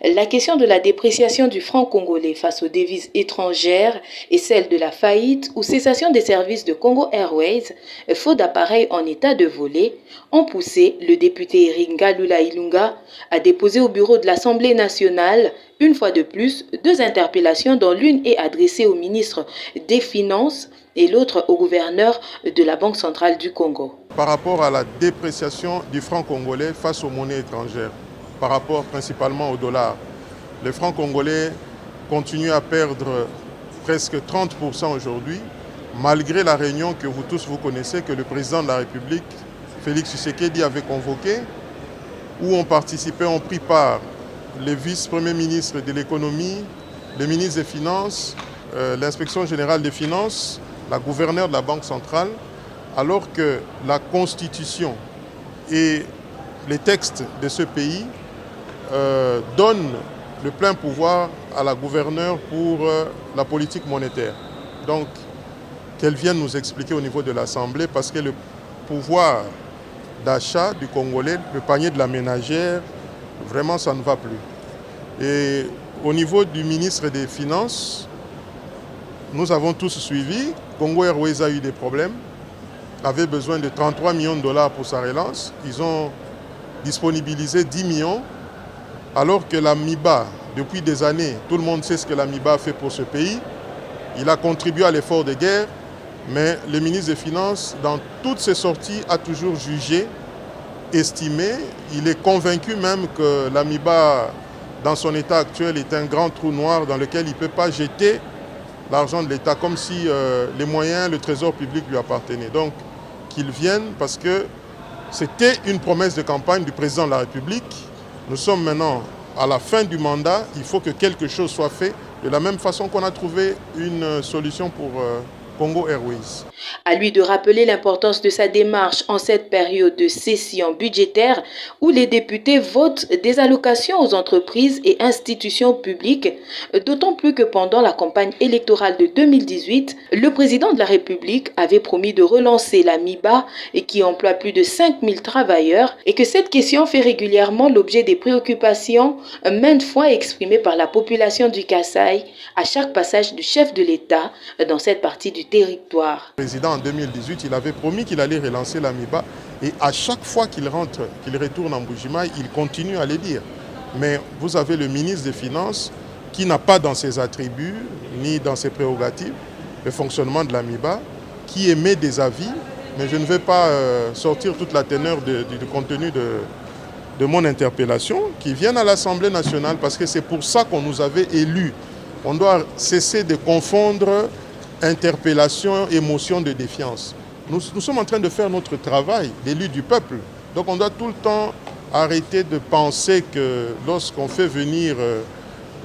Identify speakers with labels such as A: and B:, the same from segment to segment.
A: La question de la dépréciation du franc congolais face aux devises étrangères et celle de la faillite ou cessation des services de Congo Airways, faute d'appareils en état de voler, ont poussé le député Iringa Lula Ilunga à déposer au bureau de l'Assemblée nationale, une fois de plus, deux interpellations dont l'une est adressée au ministre des Finances et l'autre au gouverneur de la Banque centrale du Congo.
B: Par rapport à la dépréciation du franc congolais face aux monnaies étrangères, par rapport principalement au dollar, le franc congolais continue à perdre presque 30% aujourd'hui, malgré la réunion que vous tous vous connaissez, que le président de la République, Félix Tshisekedi, avait convoquée, où ont pris part les vice-premiers ministres de l'économie, le ministre des Finances, l'inspection générale des finances, la gouverneure de la Banque centrale, alors que la Constitution et les textes de ce pays donnent le plein pouvoir à la gouverneure pour la politique monétaire. Donc, qu'elle vienne nous expliquer au niveau de l'Assemblée, parce que le pouvoir d'achat du Congolais, le panier de la ménagère, vraiment ça ne va plus. Et au niveau du ministre des Finances, nous avons tous suivi, Congo Airways a eu des problèmes, avait besoin de 33 millions de dollars pour sa relance. Ils ont disponibilisé 10 millions, alors que la MIBA, depuis des années, tout le monde sait ce que la MIBA a fait pour ce pays. Il a contribué à l'effort de guerre, mais le ministre des Finances, dans toutes ses sorties, a toujours jugé, estimé. Il est convaincu même que la MIBA, dans son état actuel, est un grand trou noir dans lequel il ne peut pas jeter l'argent de l'État, comme si les moyens, le trésor public lui appartenaient. Donc, qu'il vienne, parce que c'était une promesse de campagne du président de la République. Nous sommes maintenant à la fin du mandat, il faut que quelque chose soit fait, de la même façon qu'on a trouvé une solution pour Congo Airways.
A: À lui de rappeler l'importance de sa démarche en cette période de session budgétaire où les députés votent des allocations aux entreprises et institutions publiques, d'autant plus que pendant la campagne électorale de 2018, le président de la République avait promis de relancer la MIBA et qui emploie plus de 5000 travailleurs et que cette question fait régulièrement l'objet des préoccupations maintes fois exprimées par la population du Kasaï à chaque passage du chef de l'État dans cette partie du territoire.
B: Le président en 2018, il avait promis qu'il allait relancer la MIBA et à chaque fois qu'il rentre, qu'il retourne en Mbuji-Mayi, il continue à le dire. Mais vous avez le ministre des Finances qui n'a pas dans ses attributs ni dans ses prérogatives le fonctionnement de la MIBA, qui émet des avis, mais je ne vais pas sortir toute la teneur du contenu de mon interpellation, qui viennent à l'Assemblée nationale parce que c'est pour ça qu'on nous avait élus. On doit cesser de confondre interpellation, émotion de défiance. Nous sommes en train de faire notre travail d'élus du peuple. Donc on doit tout le temps arrêter de penser que lorsqu'on fait venir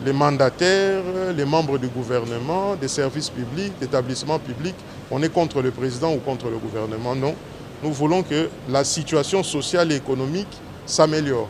B: les mandataires, les membres du gouvernement, des services publics, d'établissements publics, on est contre le président ou contre le gouvernement. Non, nous voulons que la situation sociale et économique s'améliore.